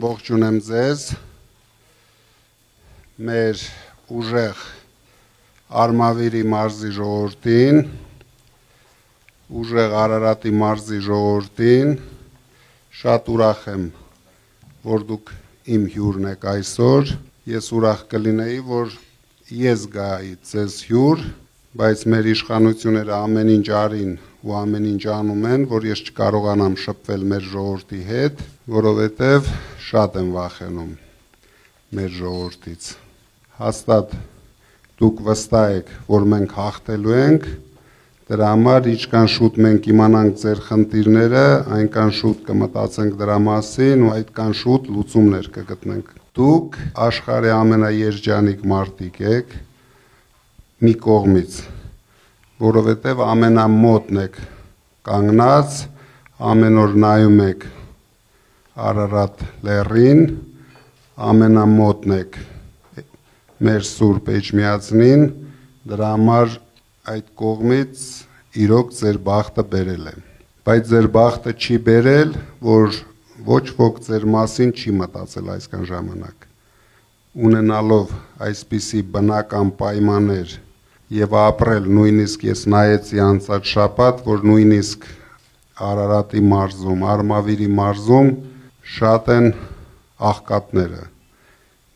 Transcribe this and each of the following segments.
Ողջունեմ ձեզ, մեր ուժեղ Արմավիրի մարզի ժողովրդին, ուժեղ Արարատի մարզի ժողովրդին, շատ ուրախ եմ, որ դուք իմ հյուրն եք այսօր, ես ուրախ կլինեի, որ ես գայի ձեզ հյուր, բայց մեր իշխանությունները ամեն ինչ արին ու ամեն ինչ անում են, որ ես չկարողանամ շփվել մեր ժողովրդի հետ, որովհետև շատ եմ վախենում մեր ժողովրդից։ Հաստատ դուք վստահ եք, որ մենք հաղթելու ենք, դրա համար ինչքան շուտ մենք իմանանք ձեր խնդիրները, այնքան շուտ կմտածենք դրա մասին ու այդքան շուտ լուծումներ կգտնենք։ Դուք աշխարհի ամենաերջանիկ մարդիկ եք, մի կողմից, որովհետև ամենամոտն եք կանգնած, ամեն օր նայում եք Արարատ լեռին, ամենամոտն եք մեր Սուրբ Էջմիածնին, դրա համար այդ կողմից իրոք ձեր բախտը բերել է։ Բայց ձեր բախտը չի բերել, որ ոչ ոք ձեր մասին չի մտածել այսքան ժամանակ։ Ունենալով այսպիսի բնական պայմաններ եւ ապրել, նույնիսկ ես նայեցի անցած շաբաթ, որ նույնիսկ Արարատի մարզում, Արմավիրի մարզում շատ են աղքատները։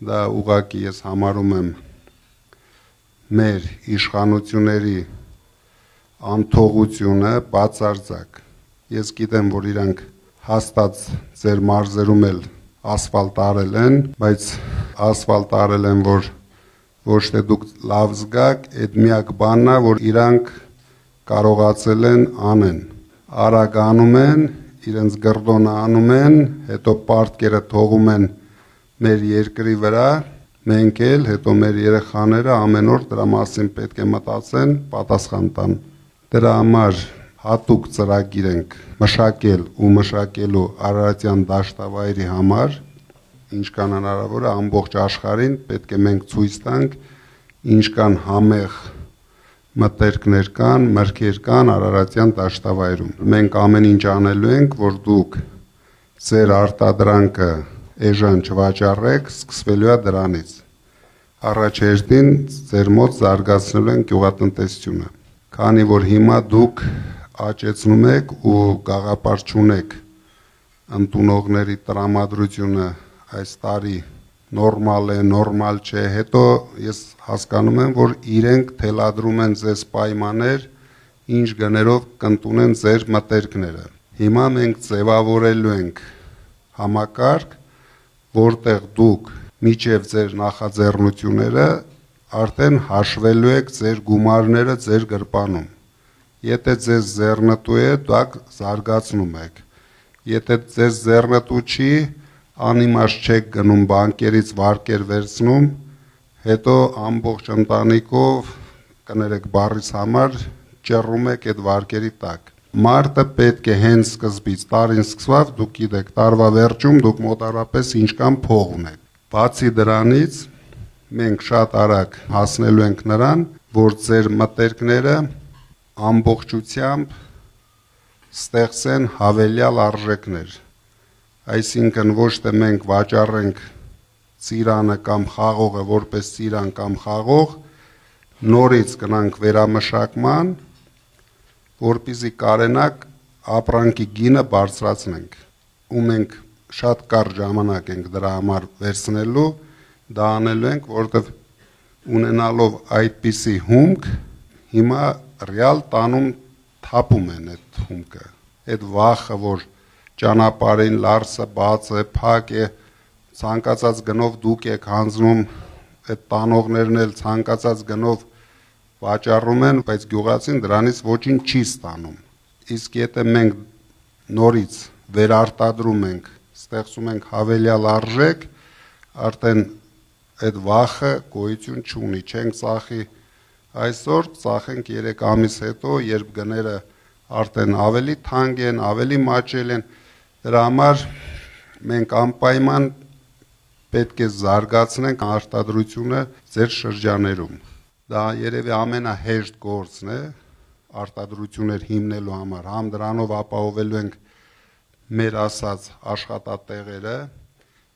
Դա ուղղակի ես համարում եմ մեր իշխանությունների անթողությունը բացարձակ։ Ես գիտեմ, որ իրանք հաստատ ձեր մարզերում էլ ասֆալտ արել են, բայց ասֆալտ արել են, որ ոչ թե դուք լավ զգաք, այդ միակ բանն է, որ իրանք կարողացել են անեն։ Արագ անում են, իրենց գռդոնը անում են, հետո պարտքերը թողում են մեր երկրի վրա, մենք էլ, հետո մեր երեխաները ամեն օր դրա մասին պետք է մտածեն, պատասխան տան։ Դրա համար հատուկ ծրագիր ենք մշակել ու մշակելու Արարատյան դաշտավայրի համար, ինչքան հնարավոր է ամբողջ աշխարհին պետք է մենք ցույց տանք, ինչքան համեղ մտերքներ կան, մրգեր կան Արարատյան դաշտավայրում։ Մենք ամեն ինչ անելու ենք, որ դուք ձեր արտադրանքը էժան չվաճառեք, սկսվելու է դրանից։ Առաջերտին ձեր մոտ զարգացնելու են գյուղատնտեսությունը։ Քանի որ հիմա դուք աճեցնում եք ու գաղափար չունեք ընդունողների տրամադրությունը այս տարի նորմալ է, նորմալ չէ, հետո ես հասկանում եմ, որ իրենք թելադրում են ձեզ պայմաններ, ինչ գներով կընդունեն ձեր մտերքները։ Հիմա մենք ձևավորելու ենք համակարգ, որտեղ դուք միջև ձեր նախաձեռնությունները արդեն հաշվելու եք ձեր գումարները ձեր գրպանում։ Եթե ձեզ ձեռնտու է, դուք զարգացնում եք։ Եթե ձեզ ձեռնտու չի, անիմաստ չեք գնում բանկերից վարկեր վերցնում, հետո ամբողջ ընտանիքով, կներեք բառից համար, ճռռում եք այդ վարկերի տակ։ Մարտը պետք է հենց սկզբից, տարին սկսավ, դուք գիտեք, տարվա վերջում դուք մոտավորապես ինչքան փող ունեք։ Բացի դրանից, մենք շատ արագ հասնելու ենք նրան, որ ձեր մտերքները ամբողջությամբ ստեղծեն հավելյալ արժեքներ։ Այսինքն ոչ թե մենք վաճառենք ծիրանը կամ խաղողը որպես ծիրան կամ խաղող, նորից գնանք վերամշակման, որպեսզի կարենակ ապրանքի գինը բարձրացնենք։ Ու մենք շատ կարճ ժամանակ ենք դրա համար վերցնելու, դա անելու ենք, որովհետև ունենալով այդպիսի հումք, հիմա ռեալ տանում թափում են այդ հումքը։ Այդ վախը, որ ճանապարհին լարսը բաց է, փակ է, ցանկացած գնով դուք եք հանձնում, այդ տանողներն էլ ցանկացած գնով վաճառում են, բայց գյուղացին դրանից ոչինչ չի ստանում։ Իսկ եթե մենք նորից վերարտադրում ենք, ստեղծում ենք հավելյալ արժեք, արդեն այդ վախը գոյություն չունի, չենք ծախի այսօր, ծախենք 3 ամիս հետո, երբ գները արդեն ավելի թանկ են, ավելի մաչել են, դրա համար մենք անպայման պետք է զարգացնենք արտադրությունը ձեր շրջաներում։ Դա երևի ամենահեշտ գործն է արտադրություններ հիմնելու համար, համ դրանով ապահովելու ենք մեր ասած աշխատատեղերը,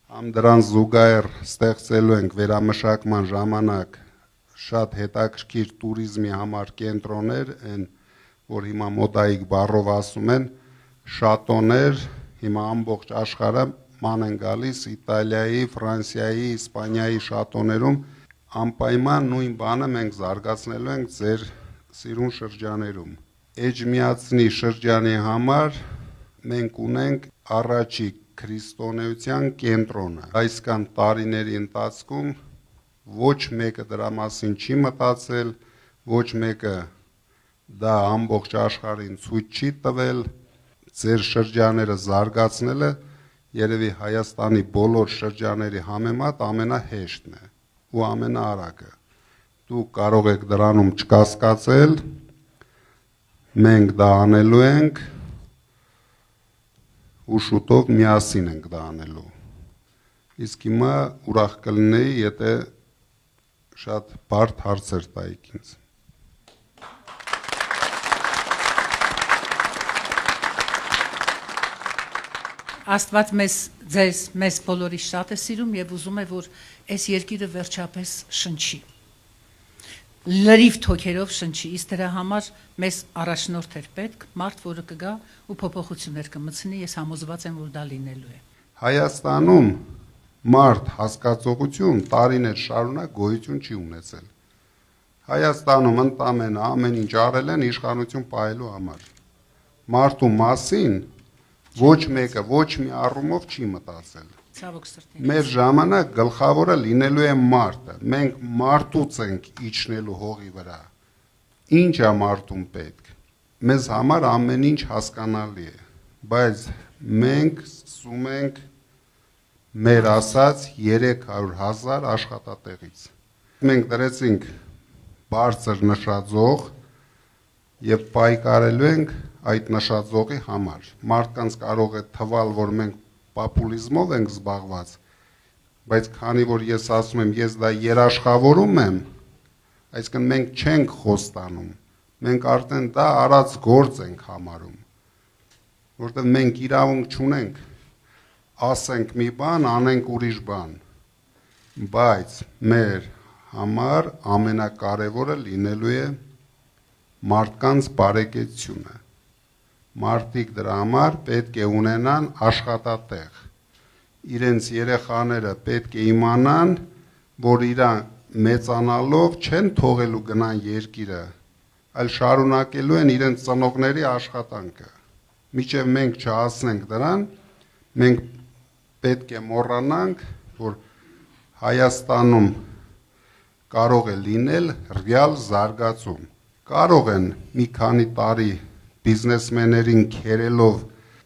Համ դրան զուգահեռ ստեղծելու ենք վերամշակման ժամանակ շատ հետաքրքիր туриզմի համար կենտրոններ, այն որ հիմա մոդայիկ բառով ասում են շատոներ, հիմա ամբողջ աշխարհը ման են գալիս Իտալիայի, Ֆրանսիայի, Իսպանիայի շատոներում անպայման նույն բանը մենք զարգացնելու ենք ձեր սիրուն շրջաներում։ Էջմիածնի շրջանի համար մենք ունենք առաջի քրիստոնեության կենտրոնը։ Այսքան տարիների ընթացքում ոչ մեկը դրա մասին չի մտածել, ոչ մեկը դա ամբողջ աշխարհին ցույց չի տվել, ձեր շրջաները զարգացնելը երևի Հայաստանի բոլոր շրջաների համեմատ ամենահեշտն է ու ամենաարագը։ Դուք կարող եք դրանում չկասկածել, մենք դա անելու ենք ու շուտով միասին ենք դա անելու։ Իսկ հիմա ուրախ կլինեի, եթե շատ բարդ հարցեր տայիք ինձ։ Աստված մեզ բոլորի շատ է սիրում եւ ուզում է, որ այս երկիրը վերջապես շնչի։ Լրիվ թոքերով շնչի, իսկ դրա համար մեզ առաջնորդ էր պետք, մարդ, որը կգա ու փոփոխություններ կմտցնի, ես համոզված եմ, որ դա լինելու է։ Հայաստանում մարդ հասկացողություն տարիներ շարունակ գոյություն չի ունեցել։ Հայաստանում ընդամենը ամեն ինչ արել են իշխանություն պահելու համար։ Մարդու մասին ոչ մեկը ոչ մի առումով չի մտածել։ Ցավոք սրտի։ Մեր ժամանակ գլխավորը լինելու է մարդը։ Մենք մարդուց ենք իջնելու հողի վրա։ Ինչ է մարդուն պետք։ Մեզ համար ամեն ինչ հասկանալի է, բայց մենք սկսում ենք մեր ասած 300,000 աշխատատեղից։ Մենք դրեցինք բարձր նշաձող եւ պայքարելու ենք այդ նշաձողի համար։ Մարդկանց կարող է թվալ, որ մենք պոպուլիզմով ենք զբաղված, բայց քանի որ ես ասում եմ, ես դա երաշխավորում եմ, այսինքն մենք չենք խոստանում, մենք արդեն դա արած գործ ենք համարում, որտեղ մենք իրավունք չունենք ասենք մի բան, անենք ուրիշ բան, բայց մեր համար ամենակարևորը լինելու է մարդկանց բարեկեցությունը։ Մարդիկ դրա համար պետք է ունենան աշխատատեղ։ Իրենց երեխաները պետք է իմանան, որ իրան մեծանալով չեն թողելու գնան երկիրը, այլ շարունակելու են իրենց ծնողների աշխատանքը։ Մինչև մենք չհասնենք դրան, մենք պետք է մոռանանք, որ Հայաստանում կարող է լինել ռեալ զարգացում։ Կարող են մի քանի տարի բիզնեսմեններին քերելով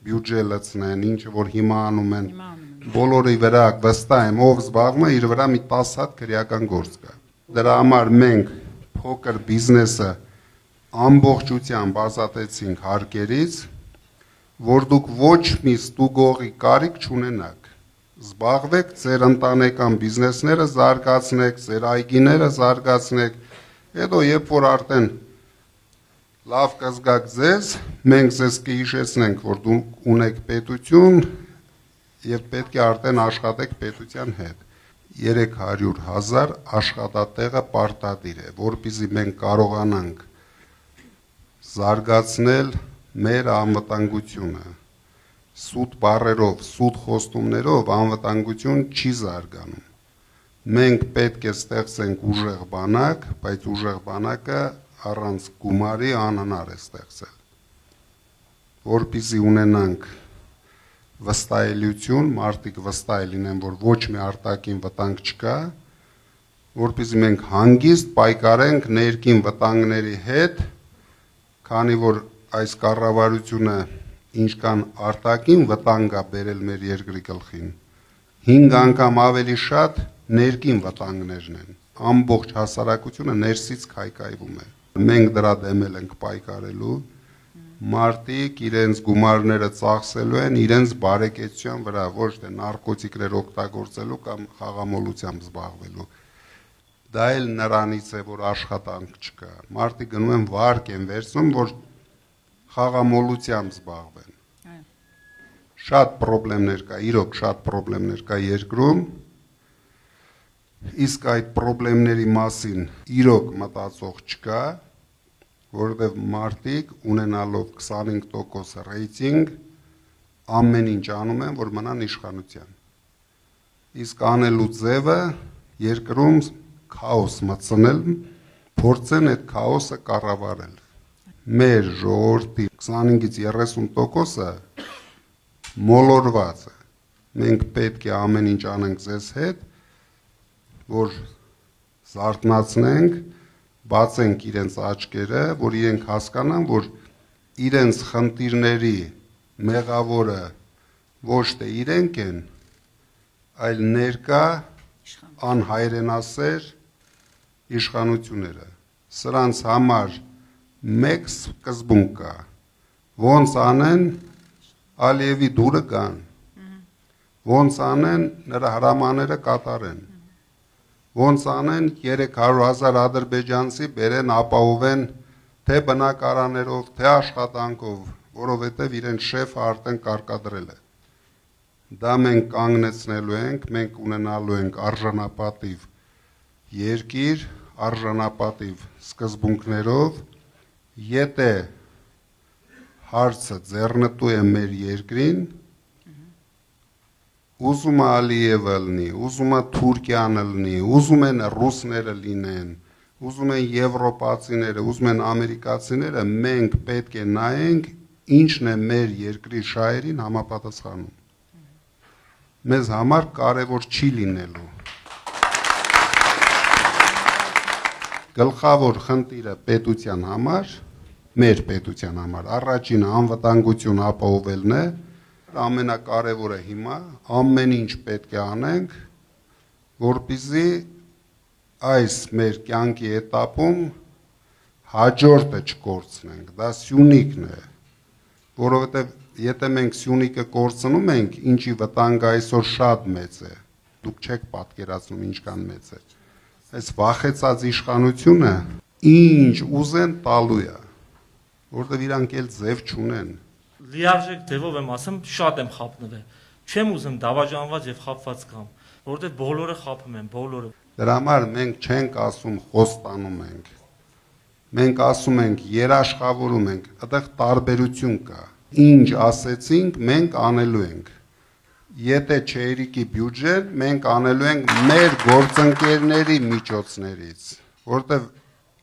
բյուջե լցնեն, ինչ որ հիմա անում են, բոլորի վրա վստահ եմ, ով զբաղվում է, իր վրա մի 10 հատ քրեական գործ կա։ Դրա համար մենք փոքր բիզնեսը ամբողջությամբ ազատեցինք հարկերից, որ դուք ոչ մի ստուգողի կարիք չունենաք։ Զբաղվեք ձեր ընտանեկան բիզնեսները զարգացնեք, ձեր այգիները զարգացնեք, հետո երբ որ արդեն լավ կզգաք ձեզ, մենք ձեզ կհիշեցնենք, որ դուք ունեք պետություն եւ պետք է արդեն աշխատեք պետության հետ։ 300,000 աշխատատեղը պարտադիր է, որպեսզի մենք կարողանանք զարգացնել մեր անվտանգությունը։ Սուտ բառերով, սուտ խոստումներով անվտանգություն չի զարգանում։ Մենք պետք է ստեղծենք ուժեղ բանակ, բայց ուժեղ բանակը առանց գումարի անհնար է ստեղծել։ Որպեսզի ունենանք վստահելիություն, մարդիկ վստահ լինեն, որ ոչ մի արտաքին վտանգ չկա, որպեսզի մենք հանգիստ պայքարենք ներքին վտանգների հետ, քանի որ այս կառավարությունը ինչքան արտաքին վտանգ է բերել մեր երկրի գլխին, 5 անգամ ավելի շատ ներքին վտանգներն են։ Ամբողջ հասարակությունը ներսից քայքայվում է։ Մենք դրա դեմ ենք պայքարելու, մարդիկ իրենց գումարները ծախսելու են իրենց բարեկեցության վրա, ոչ թե նարկոտիկներ օգտագործելու կամ խաղամոլությամբ զբաղվելու։ Դա էլ նրանից է, որ աշխատանք չկա։ Մարդիկ գնում են վարկ են վերցնում, որ խաղամոլությամբ զբաղվեն։ շատ խնդիրներ կա, իրոք շատ խնդիրներ կա երկրում, իսկ այդ խնդիրների մասին իրոք մտածող չկա, որովհետև մարդիկ ունենալով 25% ռեյտինգ ամեն ինչ անում են, որ մնան իշխանության։ Իսկ անելու ձևը երկրում քաոս մտցնել, փորձեն այդ քաոսը կառավարել։ Մեր ժողովրդի 25-ից 30%-ը մոլորված է։ Մենք պետք է ամեն ինչ անենք ձեզ հետ, որ զարթնացնենք, բացենք իրենց աչքերը, որ իրենք հասկանան, որ իրենց խնդիրների մեղավորը ոչ թե իրենք են, այլ ներկա անհայրենասեր իշխանությունները։ Սրանց համար մեկ սկզբունք կա, ոնց անեն Ալիևի դուրը գան, ոնց անեն նրա հրամանները կատարեն, ոնց անեն 300,000 ադրբեջանցի բերեն ապահովեն թե բնակարաններով, թե աշխատանքով, որովհետև իրենց շեֆը արդեն կարկադրել է։ Դա մենք կանգնեցնելու ենք, մենք ունենալու ենք արժանապատիվ երկիր, արժանապատիվ սկզբունքներով, եթե հարցը ձեռնտու է մեր երկրին, ուզում է Ալիևը լինի, ուզում է Թուրքիանը լինի, ուզում են ռուսները լինեն, ուզում են եվրոպացիները, ուզում են ամերիկացիները, մենք պետք է նայենք ինչն է մեր երկրի շահերին համապատասխանում։ Մեզ համար կարևոր չի լինելու։ Գլխավոր խնդիրը պետության համար, մեր պետության համար, առաջինը անվտանգություն ապահովելն է, ամենակարևորը հիմա ամեն ինչ պետք է անենք, որպեսզի այս մեր կյանքի էտապում հաջորդը չկորցնենք, դա Սյունիքն է, որովհետև եթե մենք Սյունիքը կորցնում ենք, ինչի վտանգը այսօր շատ մեծ է, դուք չեք պատկերացնում ինչքան մեծ է, այս վախեցած իշխանությունը ինչ ուզեն տալու է, որովհետև իրանք էլ ձև չունեն։ Լիարժեք ձևով եմ ասում, շատ եմ խափնվել։ Չեմ ուզում դավաճանված եւ խափված կամ, որովհետեւ բոլորը խափում են, բոլորը։ Դրա համար մենք չենք ասում խոստանում ենք։ Մենք ասում ենք երաշխավորում ենք, այդտեղ տարբերություն կա։ Ինչ ասեցինք, մենք անելու ենք։ Եթե չերիկի բյուջեն, մենք անելու ենք մեր գործընկերների միջոցներից, որովհետեւ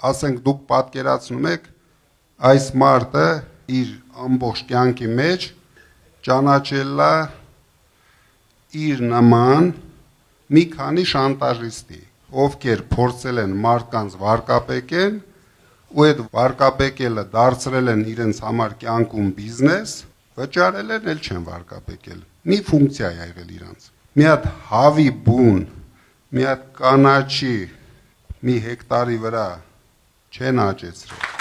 ասենք դուք պատկերացնում եք այս մարդը իր ամբողջ կյանքի մեջ ճանաչել է իր նման մի քանի շանտաժիստի, ովքեր փորձել են մարդկանց վարկապեկել ու այդ վարկապեկելը դարձրել են իրենց համար կյանքում բիզնես, վճարել են, էլ չեն վարկապեկել։ Մի ֆունկցիա է եղել իրանց։ Մի հատ հավի բուն, մի հատ կանաչի մի հեկտարի վրա չեն աճեցրել։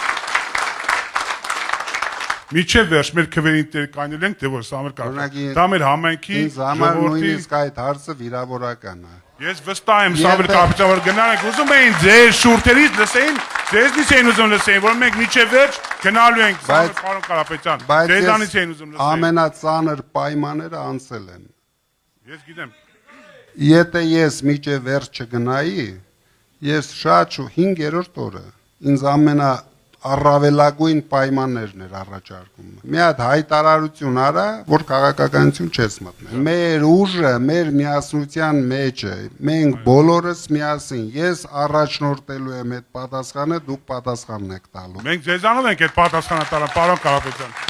Միջև վերջ մեր քվերին կանել ենք, թե որ սա մեր կարգ։ Դա մեր համայնքի ժողովրդի նույնիսկ այդ հարցը վիրավորական է։ Ես վստահ եմ, սա մեր կապիտալ որ գնալ ենք, ուզում էին ձեր շուրթերից լսեին, ձեզնից էին ուզում լսեին, որ մենք միջև վերջ գնալու ենք, պարոն Կարապետյան, ձեզանից էին ուզում լսեին։ Ամենածանր պայմանները անցել են։ Ես գիտեմ։ Եթե ես միջև վերջ չգնայի, ես շատ 5-րդ օրը ինձ առավելագույն պայմաններն էր առաջարկում։ Մի հատ հայտարարություն արա, որ քաղաքականություն չես մտնել։ Մեր ուժը, մեր միասնության մեջ է։ Մենք բոլորս միասին, ես առաջնորդելու եմ այդ պատասխանը, դուք պատասխանն եք տալու։ Մենք ձեզանով ենք այդ պատասխանը տալը, պարոն Կարապետյան։